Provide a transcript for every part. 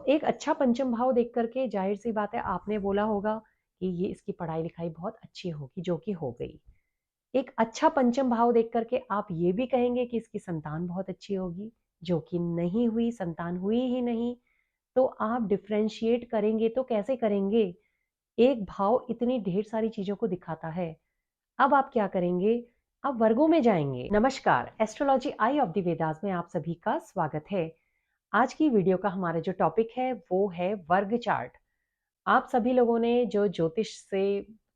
तो एक अच्छा पंचम भाव देख करके ज़ाहिर-सी बात है आपने बोला होगा कि ये इसकी पढ़ाई-लिखाई बहुत अच्छी होगी, जो कि हो गई। एक अच्छा पंचम भाव देख करके आप ये भी कहेंगे कि इसकी संतान बहुत अच्छी होगी, जो कि नहीं हुई, संतान हुई ही नहीं। तो आप डिफरेंशिएट करेंगे तो कैसे करेंगे? एक भाव इतनी ढेर सारी चीज़ों को दिखाता है। अब आप क्या करेंगे? आप वर्गों में जाएँगे। नमस्कार, astrology I of the Vedas में आप सभी का स्वागत है। आज की वीडियो का हमारा जो टॉपिक है वो है वर्ग चार्ट। आप सभी लोगों ने जो ज्योतिष से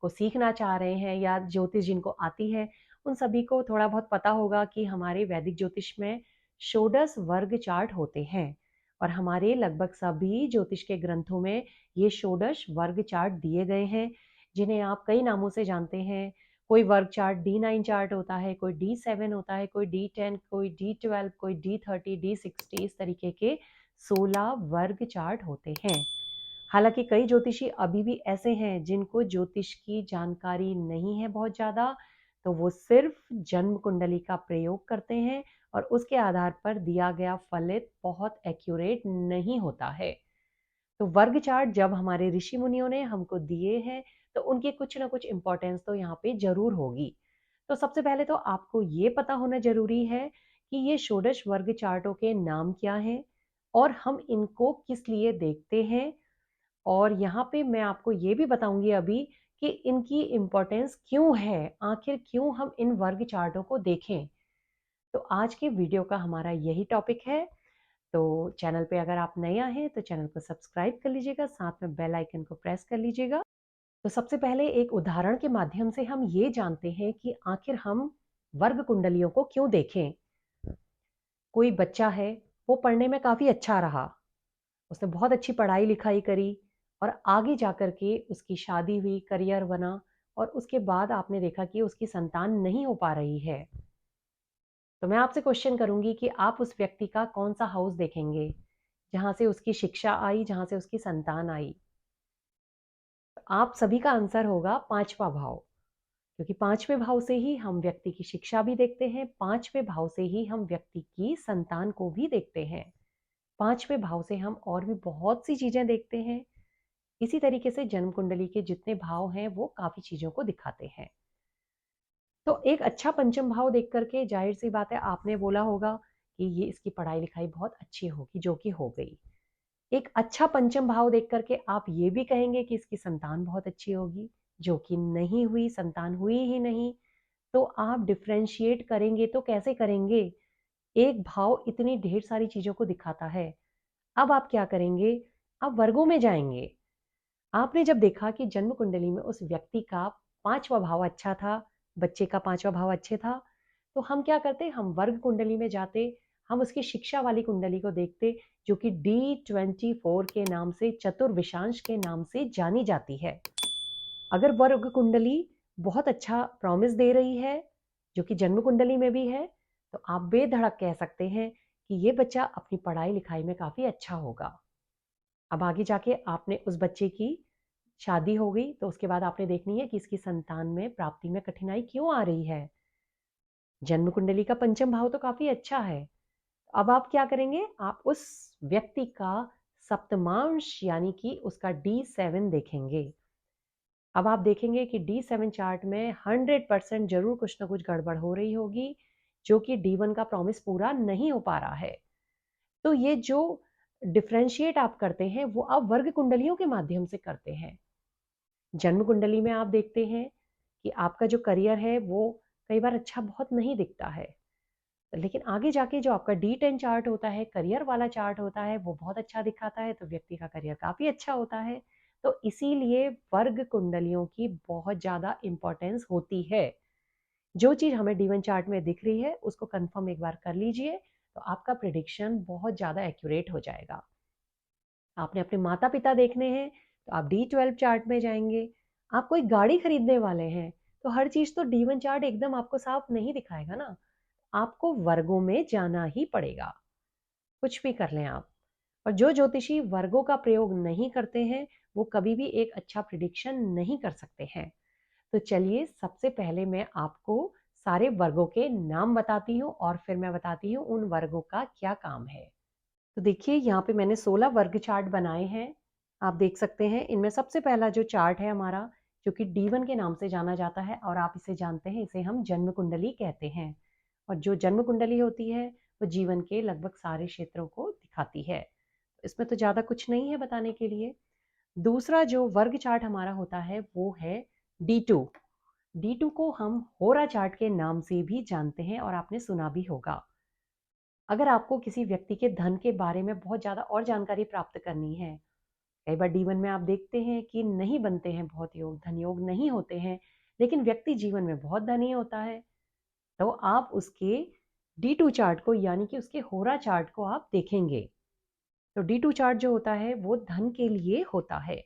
को सीखना चाह रहे हैं या ज्योतिष जिनको आती है, उन सभी को थोड़ा बहुत पता होगा कि हमारे वैदिक ज्योतिष में षोडश वर्ग चार्ट होते हैं और हमारे लगभग सभी ज्योतिष के ग्रंथों में ये षोडश वर्ग चार्ट दिए गए हैं, जिन्हें आप कई नामों से जानते हैं। कोई वर्ग चार्ट D9 चार्ट होता है, कोई D7 होता है, कोई D10, कोई D12, कोई D30, D60, इस तरीके के 16 वर्ग चार्ट होते हैं। हालाँकि कई ज्योतिषी अभी भी ऐसे हैं जिनको ज्योतिष की जानकारी नहीं है बहुत ज़्यादा, तो वो सिर्फ़ जन्म कुंडली का प्रयोग करते हैं और उसके आधार पर दिया गया फलित बहुत एक्यूरेट नहीं होता है। तो वर्ग चार्ट जब हमारे ऋषि मुनियों ने हमको दिए हैं, तो उनकी कुछ ना कुछ इम्पोर्टेंस तो यहाँ पे ज़रूर होगी। तो सबसे पहले तो आपको ये पता होना ज़रूरी है कि ये षोडश वर्ग चार्टों के नाम क्या हैं और हम इनको किस लिए देखते हैं। और यहाँ पे मैं आपको ये भी बताऊंगी अभी कि इनकी इम्पोर्टेंस क्यों है, आखिर क्यों हम इन वर्ग चार्टों को देखें। तो आज के वीडियो का हमारा यही टॉपिक है। तो चैनल पे अगर आप नया हैं तो चैनल को सब्सक्राइब कर लीजिएगा, साथ में बेल आइकन को प्रेस कर लीजिएगा। तो सबसे पहले एक उदाहरण के माध्यम से हम ये जानते हैं कि आखिर हम वर्ग कुंडलियों को क्यों देखें। कोई बच्चा है, वो पढ़ने में काफ़ी अच्छा रहा, उसने बहुत अच्छी पढ़ाई लिखाई करी और आगे जाकर के उसकी शादी हुई, करियर बना और उसके बाद आपने देखा कि उसकी संतान नहीं हो पा रही है। तो मैं आपसे क्वेश्चन करूंगी कि आप उस व्यक्ति का कौन सा हाउस देखेंगे जहां से उसकी शिक्षा आई, जहां से उसकी संतान आई। तो आप सभी का आंसर होगा पांचवा भाव, क्योंकि पांचवें भाव से ही हम व्यक्ति की शिक्षा भी देखते हैं, पांचवें भाव से ही हम व्यक्ति की संतान को भी देखते हैं, पांचवें भाव से हम और भी बहुत सी चीजें देखते हैं। इसी तरीके से जन्म कुंडली के जितने भाव हैं वो काफी चीजों को दिखाते हैं। तो एक अच्छा पंचम भाव देख करके जाहिर सी बात है आपने बोला होगा कि ये इसकी पढ़ाई लिखाई बहुत अच्छी होगी, जो कि हो गई। एक अच्छा पंचम भाव देख करके आप ये भी कहेंगे कि इसकी संतान बहुत अच्छी होगी, जो कि नहीं हुई, संतान हुई ही नहीं। तो आप डिफरेंशिएट करेंगे तो कैसे करेंगे? एक भाव इतनी ढेर सारी चीजों को दिखाता है। अब आप क्या करेंगे? आप वर्गों में जाएंगे। आपने जब देखा कि जन्म कुंडली में उस व्यक्ति का पांचवा भाव अच्छा था, बच्चे का पांचवा भाव अच्छे था, तो हम क्या करते, हम वर्ग कुंडली में जाते, हम उसकी शिक्षा वाली कुंडली को देखते, जो कि D24 के नाम से, चतुर्विशांश के नाम से जानी जाती है। अगर वर्ग कुंडली बहुत अच्छा प्रॉमिस दे रही है, जो कि जन्म कुंडली में भी है, तो आप बेधड़क कह सकते हैं कि ये बच्चा अपनी पढ़ाई लिखाई में काफी अच्छा होगा। अब आगे जाके आपने उस बच्चे की शादी हो गई, तो उसके बाद आपने देखनी है कि इसकी संतान में प्राप्ति में कठिनाई क्यों आ रही है। जन्म कुंडली का पंचम भाव तो काफी अच्छा है। अब आप क्या करेंगे? आप उस व्यक्ति का सप्तमांश यानी कि उसका D7 देखेंगे। अब आप देखेंगे कि D7 चार्ट में 100% जरूर कुछ ना कुछ गड़बड़ हो रही होगी, जो कि D1 का प्रॉमिस पूरा नहीं हो पा रहा है। तो ये जो डिफरेंशिएट आप करते हैं वो आप वर्ग कुंडलियों के माध्यम से करते हैं। जन्म कुंडली में आप देखते हैं कि आपका जो करियर है वो कई बार अच्छा बहुत नहीं दिखता है, लेकिन आगे जाके जो आपका D10 चार्ट होता है, करियर वाला चार्ट होता है, वो बहुत अच्छा दिखाता है, तो व्यक्ति का करियर काफी अच्छा होता है। तो इसीलिए वर्ग कुंडलियों की बहुत ज्यादा इंपॉर्टेंस होती है। जो चीज हमें D1 चार्ट में दिख रही है उसको कंफर्म एक बार कर लीजिए, तो आपका प्रिडिक्शन बहुत ज्यादा एक्यूरेट हो जाएगा। आपने अपने माता पिता देखने हैं तो आप D12 चार्ट में जाएंगे। आप कोई गाड़ी खरीदने वाले हैं तो हर चीज तो D1 चार्ट एकदम आपको साफ नहीं दिखाएगा ना, आपको वर्गों में जाना ही पड़ेगा। कुछ भी कर लें आप। और जो ज्योतिषी वर्गों का प्रयोग नहीं करते हैं वो कभी भी एक अच्छा प्रिडिक्शन नहीं कर सकते हैं। तो चलिए सबसे पहले मैं आपको सारे वर्गों के नाम बताती हूँ और फिर मैं बताती हूँ उन वर्गों का क्या काम है। तो देखिए यहाँ पे मैंने 16 वर्ग चार्ट बनाए हैं। आप देख सकते हैं इनमें सबसे पहला जो चार्ट है हमारा, जो कि D1 के नाम से जाना जाता है और आप इसे जानते हैं, इसे हम जन्म कुंडली कहते हैं। और जो जन्म कुंडली होती है वो जीवन के लगभग सारे क्षेत्रों को दिखाती है। इसमें तो ज़्यादा कुछ नहीं है बताने के लिए। दूसरा जो वर्ग चार्ट हमारा होता है वो है D2। D2 को हम होरा चार्ट के नाम से भी जानते हैं और आपने सुना भी होगा। अगर आपको किसी व्यक्ति के धन के बारे में बहुत ज़्यादा और जानकारी प्राप्त करनी है, कई बार D1 में आप देखते हैं कि नहीं बनते हैं बहुत योग, धन योग नहीं होते हैं, लेकिन व्यक्ति जीवन में बहुत धनी होता है, तो आप उसके D2 चार्ट को यानी कि उसके होरा चार्ट को आप देखेंगे। तो D2 चार्ट जो होता है वो धन के लिए होता है।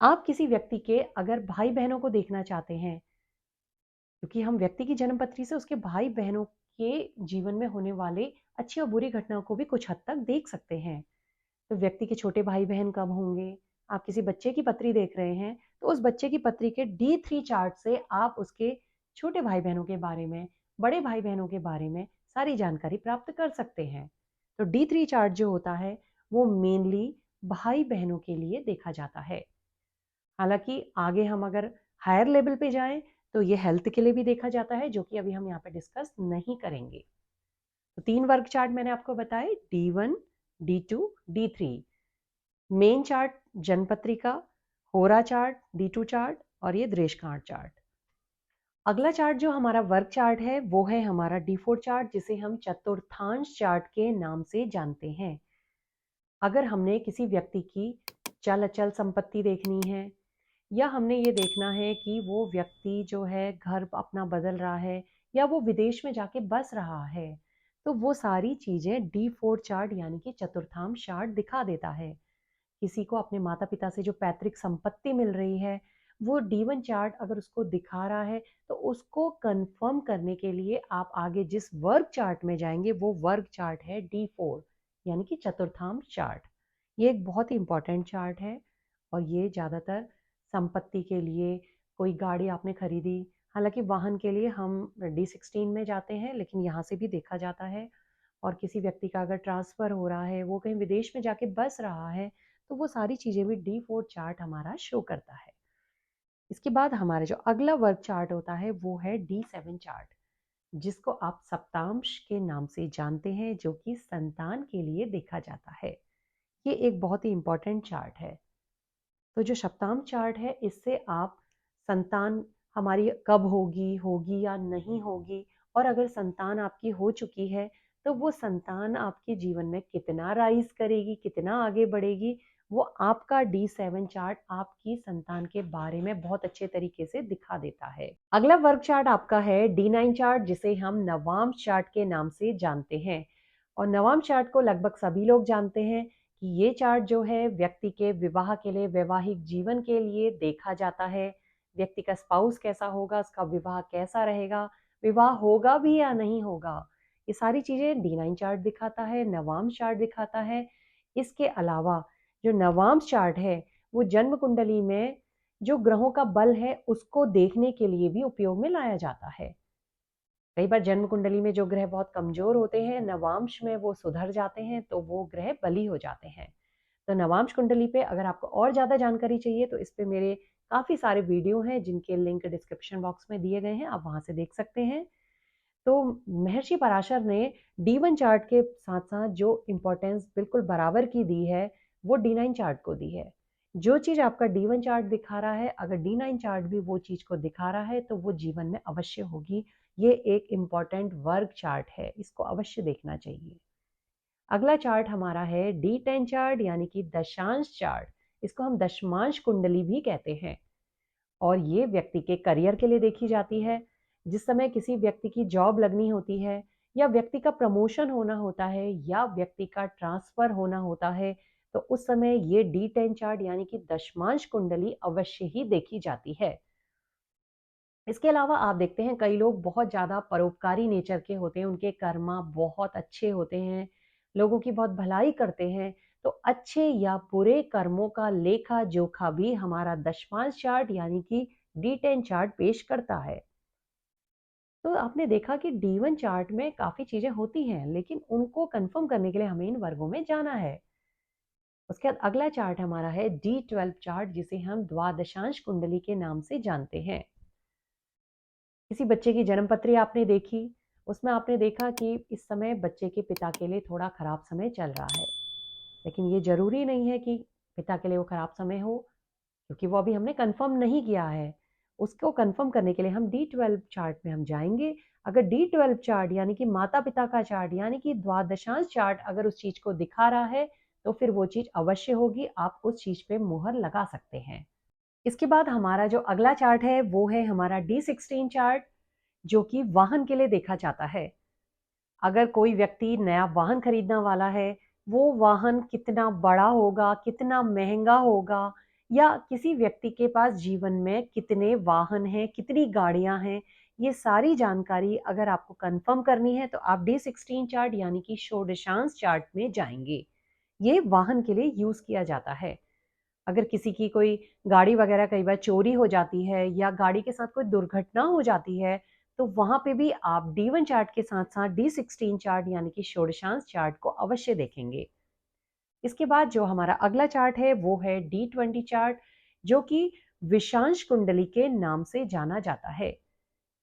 आप किसी व्यक्ति के अगर भाई बहनों को देखना चाहते हैं, क्योंकि हम व्यक्ति की जन्म पत्री से उसके भाई बहनों के जीवन में होने वाले अच्छी और बुरी घटनाओं को भी कुछ हद तक देख सकते हैं। तो व्यक्ति के छोटे भाई बहन कब होंगे, आप किसी बच्चे की पत्री देख रहे हैं, तो उस बच्चे की पत्री के D3 चार्ट से आप उसके छोटे भाई बहनों के बारे में, बड़े भाई बहनों के बारे में सारी जानकारी प्राप्त कर सकते हैं। तो D3 चार्ट जो होता है वो मेनली भाई बहनों के लिए देखा जाता है। हालांकि आगे हम अगर हायर लेवल पे जाएं तो ये हेल्थ के लिए भी देखा जाता है, जो कि अभी हम यहाँ पे डिस्कस नहीं करेंगे। तो 3 वर्ग चार्ट मैंने आपको बताए, D1, D2, D3। Main chart जनपत्रिका, होरा चार्ट, D2 चार्ट और ये दृष्टांत चार्ट। अगला चार्ट जो हमारा वर्ग चार्ट है वो है हमारा D4 चार्ट, जिसे हम चतुर्थांश चार्ट के नाम से जानते हैं। अगर हमने किसी व्यक्ति की चल अचल संपत्ति देखनी है, या हमने ये देखना है कि वो व्यक्ति जो है घर अपना बदल रहा है या वो विदेश में जाके बस रहा है, तो वो सारी चीजें D4 चार्ट यानी कि चतुर्थांश चार्ट दिखा देता है। किसी को अपने माता पिता से जो पैतृक संपत्ति मिल रही है वो D1 चार्ट अगर उसको दिखा रहा है, तो उसको कंफर्म करने के लिए आप आगे जिस वर्ग चार्ट में जाएंगे वो वर्ग चार्ट है D4 यानी कि चतुर्थांश चार्ट। ये एक बहुत ही इंपॉर्टेंट चार्ट है और ये ज़्यादातर संपत्ति के लिए, कोई गाड़ी आपने खरीदी, हालांकि वाहन के लिए हम D16 में जाते हैं, लेकिन यहाँ से भी देखा जाता है। और किसी व्यक्ति का अगर ट्रांसफ़र हो रहा है, वो कहीं विदेश में जाके बस रहा है, तो वो सारी चीज़ें भी D4 चार्ट हमारा शो करता है। इसके बाद हमारा जो अगला वर्ग चार्ट होता है वो है D7 चार्ट, जिसको आप सप्तांश के नाम से जानते हैं, जो कि संतान के लिए देखा जाता है। ये एक बहुत ही इंपॉर्टेंट चार्ट है। तो जो सप्तांश चार्ट है इससे आप संतान हमारी कब होगी, होगी या नहीं होगी, और अगर संतान आपकी हो चुकी है तो वो संतान आपके जीवन में कितना राइज करेगी, कितना आगे बढ़ेगी, वो आपका D7 चार्ट आपकी संतान के बारे में बहुत अच्छे तरीके से दिखा देता है। अगला वर्ग चार्ट आपका है D9 चार्ट, जिसे हम नवांश चार्ट के नाम से जानते हैं। और नवांश चार्ट को लगभग सभी लोग जानते हैं कि ये चार्ट जो है व्यक्ति के विवाह के लिए, वैवाहिक जीवन के लिए देखा जाता है। व्यक्ति का स्पाउस कैसा होगा, उसका विवाह कैसा रहेगा, विवाह होगा भी या नहीं होगा, ये सारी चीजें D9 चार्ट दिखाता है, नवांश चार्ट दिखाता है। इसके अलावा जो नवांश चार्ट है वो जन्म कुंडली में जो ग्रहों का बल है उसको देखने के लिए भी उपयोग में लाया जाता है। कई बार जन्म कुंडली में जो ग्रह बहुत कमजोर होते हैं, नवांश में वो सुधर जाते हैं, तो वो ग्रह बली हो जाते हैं। तो नवांश कुंडली पे अगर आपको और ज़्यादा जानकारी चाहिए तो इस पे मेरे काफ़ी सारे वीडियो हैं, जिनके लिंक डिस्क्रिप्शन बॉक्स में दिए गए हैं, आप वहाँ से देख सकते हैं। तो महर्षि पराशर ने D1 चार्ट के साथ साथ जो इम्पोर्टेंस बिल्कुल बराबर की दी है वो D9 चार्ट को दी है। जो चीज़ आपका D1 चार्ट दिखा रहा है, अगर D9 चार्ट भी वो चीज़ को दिखा रहा है तो वो जीवन में अवश्य होगी। ये एक इम्पॉर्टेंट वर्ग चार्ट है, इसको अवश्य देखना चाहिए। अगला चार्ट हमारा है D10 चार्ट यानी कि दशांश चार्ट। इसको हम दशमांश कुंडली भी कहते हैं और ये व्यक्ति के करियर के लिए देखी जाती है। जिस समय किसी व्यक्ति की जॉब लगनी होती है, या व्यक्ति का प्रमोशन होना होता है, या व्यक्ति का ट्रांसफर होना होता है, तो उस समय ये D10 चार्ट यानी कि दशमांश कुंडली अवश्य ही देखी जाती है। इसके अलावा आप देखते हैं कई लोग बहुत ज़्यादा परोपकारी नेचर के होते हैं, उनके कर्मा बहुत अच्छे होते हैं, लोगों की बहुत भलाई करते हैं। तो अच्छे या बुरे कर्मों का लेखा जोखा भी हमारा दशमांश चार्ट यानी कि D10 चार्ट पेश करता है। तो आपने देखा कि D1 चार्ट में काफ़ी चीज़ें होती हैं, लेकिन उनको कंफर्म करने के लिए हमें इन वर्गों में जाना है। उसके बाद अगला चार्ट हमारा है D12 चार्ट, जिसे हम द्वादशांश कुंडली के नाम से जानते हैं। किसी बच्चे की जन्म पत्री आपने देखी, उसमें आपने देखा कि इस समय बच्चे के पिता के लिए थोड़ा खराब समय चल रहा है, लेकिन ये ज़रूरी नहीं है कि पिता के लिए वो खराब समय हो, क्योंकि वो अभी हमने कंफर्म नहीं किया है। उसको कंफर्म करने के लिए हम D12 चार्ट में हम जाएँगे। अगर D12 चार्ट यानी कि माता-पिता का चार्ट यानी कि द्वादशांश चार्ट अगर उस चीज़ को दिखा रहा है, तो फिर वो चीज़ अवश्य होगी, आप उस चीज़ पे मुहर लगा सकते हैं। इसके बाद हमारा जो अगला चार्ट है, वो है हमारा D16 चार्ट, जो कि वाहन के लिए देखा जाता है। अगर कोई व्यक्ति नया वाहन खरीदने वाला है, वो वाहन कितना बड़ा होगा, कितना महँगा होगा, या किसी व्यक्ति के पास जीवन में कितने वाहन हैं, कितनी गाड़ियाँ हैं, ये सारी जानकारी अगर आपको कन्फर्म करनी है, तो आप D16 चार्ट यानी कि षोडशांश चार्ट में जाएँगे। ये वाहन के लिए यूज़ किया जाता है। अगर किसी की कोई गाड़ी वगैरह कई बार चोरी हो जाती है या गाड़ी के साथ कोई दुर्घटना हो जाती है, तो वहाँ पे भी आप D1 चार्ट के साथ-साथ D16 चार्ट यानी कि षोडशांश चार्ट को अवश्य देखेंगे। इसके बाद जो हमारा अगला चार्ट है, वो है D20 चार्ट, जो कि विषांश कुंडली के नाम से जाना जाता है।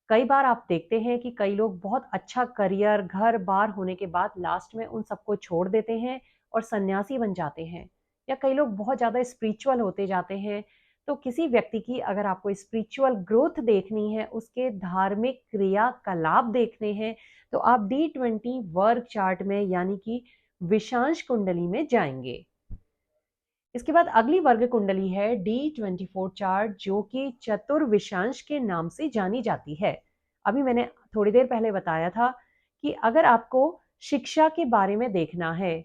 कई बार आप देखते हैं कि कई लोग बहुत अच्छा करियर, घर-बार होने के बाद लास्ट में उन सबको छोड़ देते हैं और सन्यासी बन जाते हैं, या कई लोग बहुत ज़्यादा स्पिरिचुअल होते जाते हैं। तो किसी व्यक्ति की अगर आपको स्पिरिचुअल ग्रोथ देखनी है, उसके धार्मिक क्रियाकलाप देखने हैं, तो आप D20 वर्ग चार्ट में यानी कि विषांश कुंडली में जाएँगे। इसके बाद अगली वर्ग कुंडली है D24 चार्ट, जो कि चतुर्विशांश के नाम से जानी जाती है। अभी मैंने थोड़ी देर पहले बताया था कि अगर आपको शिक्षा के बारे में देखना है,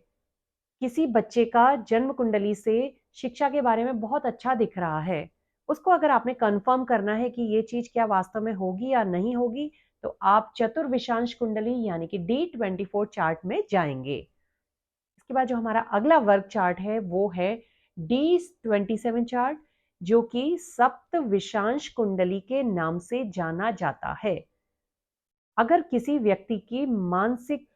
किसी बच्चे का जन्म कुंडली से शिक्षा के बारे में बहुत अच्छा दिख रहा है, उसको अगर आपने कंफर्म करना है कि ये चीज़ क्या वास्तव में होगी या नहीं होगी, तो आप चतुर्विशांश कुंडली यानी कि D24 चार्ट में जाएँगे। इसके बाद जो हमारा अगला वर्ग चार्ट है, वो है D27 चार्ट, जो कि सप्त विषांश कुंडली के नाम से जाना जाता है। अगर किसी व्यक्ति की मानसिक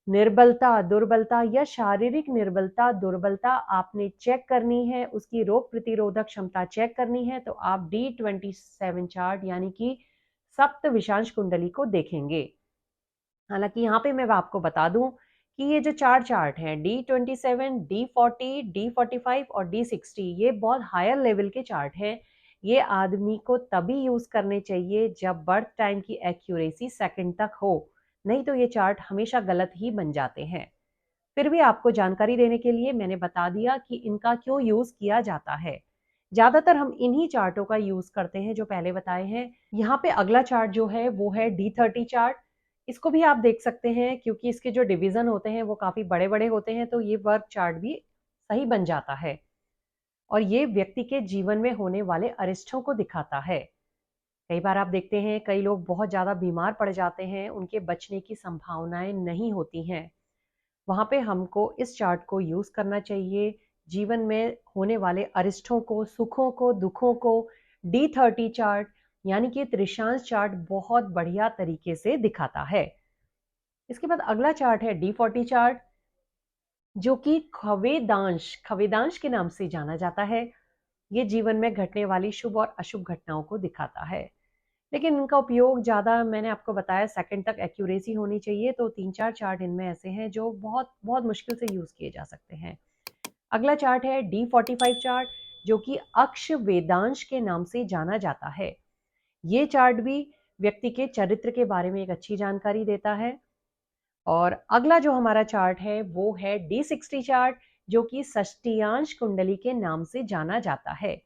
निर्बलता, दुर्बलता या शारीरिक निर्बलता, दुर्बलता आपने चेक करनी है, उसकी रोग प्रतिरोधक क्षमता चेक करनी है, तो आप D27 चार्ट यानी कि सप्त विषांश कुंडली को देखेंगे। हालाँकि यहाँ पे मैं आपको बता दूँ कि ये जो 4 चार्ट हैं D27, D40, D45 और D60, ये बहुत हायर लेवल के चार्ट हैं। ये आदमी को तभी यूज़ करने चाहिए जब बर्थ टाइम की एक्यूरेसी सेकंड तक हो, नहीं तो ये चार्ट हमेशा गलत ही बन जाते हैं। फिर भी आपको जानकारी देने के लिए मैंने बता दिया कि इनका क्यों यूज़ किया जाता है। ज़्यादातर हम इन्हीं चार्टों का यूज़ करते हैं जो पहले बताए हैं। यहाँ पे अगला चार्ट जो है वो है D30 चार्ट। इसको भी आप देख सकते हैं, क्योंकि इसके जो डिवीज़न होते हैं वो काफ़ी बड़े-बड़े होते हैं, तो ये वर्ग चार्ट भी सही बन जाता है। और ये व्यक्ति के जीवन में होने वाले अरिष्टों को दिखाता है। कई बार आप देखते हैं कई लोग बहुत ज़्यादा बीमार पड़ जाते हैं, उनके बचने की संभावनाएँ नहीं होती हैं। वहाँ पे हमको इस चार्ट को यूज़ करना चाहिए। जीवन में होने वाले अरिष्टों को, सुखों को, दुखों को D30 चार्ट यानी कि त्रिशांश चार्ट बहुत बढ़िया तरीके से दिखाता है। इसके बाद अगला चार्ट है D40 चार्ट, जो कि खवेदांश के नाम से जाना जाता है। ये जीवन में घटने वाली शुभ और अशुभ घटनाओं को दिखाता है। लेकिन इनका उपयोग ज़्यादा, मैंने आपको बताया, सेकंड तक एक्यूरेसी होनी चाहिए, तो 3-4 चार्ट इनमें ऐसे हैं जो बहुत बहुत मुश्किल से यूज़ किए जा सकते हैं। अगला चार्ट है D45 चार्ट, जो कि अक्ष वेदांश के नाम से जाना जाता है। ये चार्ट भी व्यक्ति के चरित्र के बारे में एक अच्छी जानकारी देता है। और अगला जो हमारा चार्ट है वो है D60 चार्ट, जो कि षष्टियांश कुंडली के नाम से जाना जाता है।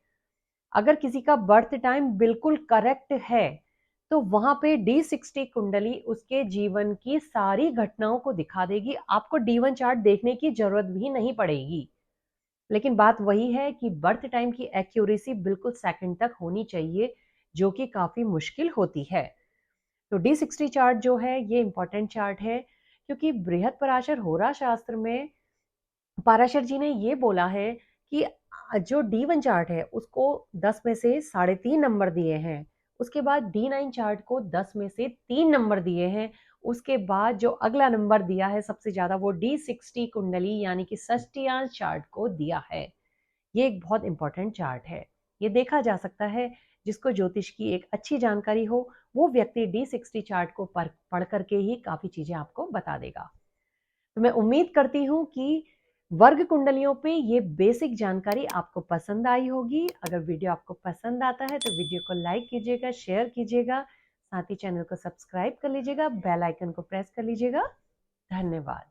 अगर किसी का बर्थ टाइम बिल्कुल करेक्ट है, तो वहाँ पे D60 कुंडली उसके जीवन की सारी घटनाओं को दिखा देगी। आपको D1 चार्ट देखने की ज़रूरत भी नहीं पड़ेगी। लेकिन बात वही है कि बर्थ टाइम की एक्यूरेसी बिल्कुल सेकंड तक होनी चाहिए, जो कि काफ़ी मुश्किल होती है। तो D60 चार्ट जो है ये इम्पोर्टेंट चार्ट है, क्योंकि बृहत्पराशर होरा शास्त्र में पाराशर जी ने ये बोला है कि जो D1 चार्ट है उसको 10 में से 3.5 नंबर दिए हैं। उसके बाद D9 चार्ट को 10 में से 3 नंबर दिए हैं। उसके बाद जो अगला नंबर दिया है सबसे ज़्यादा वो D60 कुंडली यानी कि षष्टियांश चार्ट को दिया है। ये एक बहुत इंपॉर्टेंट चार्ट है। ये देखा जा सकता है जिसको ज्योतिष की एक अच्छी जानकारी हो वो व्यक्ति D60 चार्ट को पढ़ करके ही काफ़ी चीज़ें आपको बता देगा। तो मैं उम्मीद करती हूँ कि वर्ग कुंडलियों पे ये बेसिक जानकारी आपको पसंद आई होगी। अगर वीडियो आपको पसंद आता है तो वीडियो को लाइक कीजिएगा, शेयर कीजिएगा, साथ ही चैनल को सब्सक्राइब कर लीजिएगा, बेल आइकन को प्रेस कर लीजिएगा। धन्यवाद।